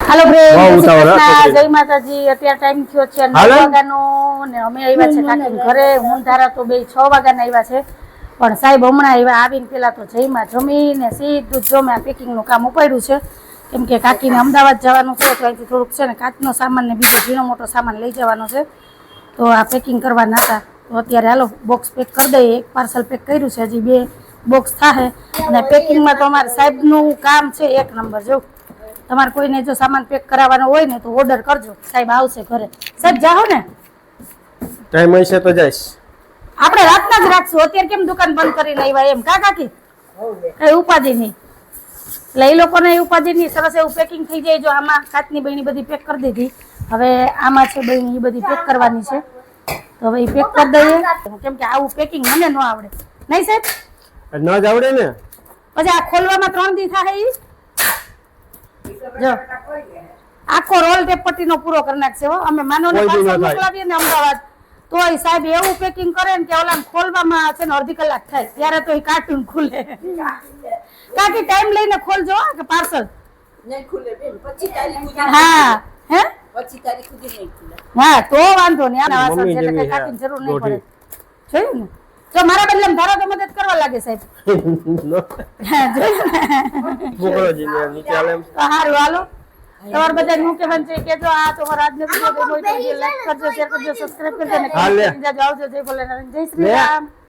હાલો friend, જય જય માતાજી. અત્યારે ટાઈમ થયો છે 9 વાગ્યાનો ને અમે આવ્યા છે કાકીના ઘરે. હું ધારા તો બે 6 વાગ્યાના આવ્યા છે, પણ સાહેબ હમણાં આવ્યા. આવીને પેલા તો જયમાં જમીને સીધું જો મેં પેકિંગનું કામ ઉપાડ્યું છે, કેમ કે કાકીને અમદાવાદ જવાનું છે, તો અહીંથી થોડુંક છે ને કાચનો સામાન ને બીજો ઝીણો મોટો સામાન લઈ જવાનો છે, તો આ પેકિંગ કરવાના હતા. તો અત્યારે હાલો બોક્સ પેક કરી દઈએ. એક પાર્સલ પેક કર્યું છે, હજી 2 બોક્સ થાય. અને પેકિંગમાં તો અમારે સાહેબનું કામ છે એક નંબર. જો તમારે કોઈને જો સામાન પેક કરાવવાનો હોય ને તો ઓર્ડર કરજો, સાહેબ આવશે ઘરે. સાહેબ જાઓ ને, ટાઈમ હશે તો જઈશ. આપણે રાતના જ રાખશું. અત્યારે કેમ દુકાન બંધ કરીને આવ્યા એમ કા કાકી? કઈ ઉપાધિ નહીં. એટલે એ લોકોને ઉપાધિ નહીં. સરસ એવું પેકિંગ થઈ જાય. જો આમાં કાચની બહેની બધી પેક કરી દીધી. હવે આમાં છે બહેની, એ બધી પેક કરવાની છે. તો હવે એ પેક કરી દઈએ, કેમ કે આવું પેકિંગ મને ન આવડે. નહીં સાહેબ? ન જ આવડે ને. પછી આ ખોલવામાં 3 દી થાય. ઈ જો આખો રોલ ટેપ પટ્ટીનો પૂરો કરી નાખશે હો. અમે માનો ને પાર્સલ મોકલાવીએ ને અમદાવાદ, તોય સાહેબ એવું પેકિંગ કરે ને કે ઓલા ખોલવામાં છે ને અડધી કલાક થાય, ત્યારે તો એ કાર્ટૂન ખુલે. કાકી ટાઈમ લઈને ખોલજો કે પાર્સલ નહીં ખુલે બેન, 25 તારીખ સુધી. હા હે 25 તારીખ સુધી નહીં ખુલે. હા તો વાંધો નહીં. આના વાસણ છે એટલે કઈ કાકીની જરૂર નહીં પડે. જોયું ને? જો મારા બદલે ધારો તો મદદ કરવા લાગે સાહેબ. હા જોયું ને? બોકરોજીને નીચે આલે એમ. તો હારું હાલો. તમારે બધાને હું કહેવાનું છે કે જો આ તમારો આજનો વિડિયો ગમ્યો હોય તો લાઈક કરજો, શેર કરજો, સબસ્ક્રાઇબ કરજો અને કમેન્ટ કરી જાજો. આવજો. જય ભોલેનાથ, જય શ્રી રામ.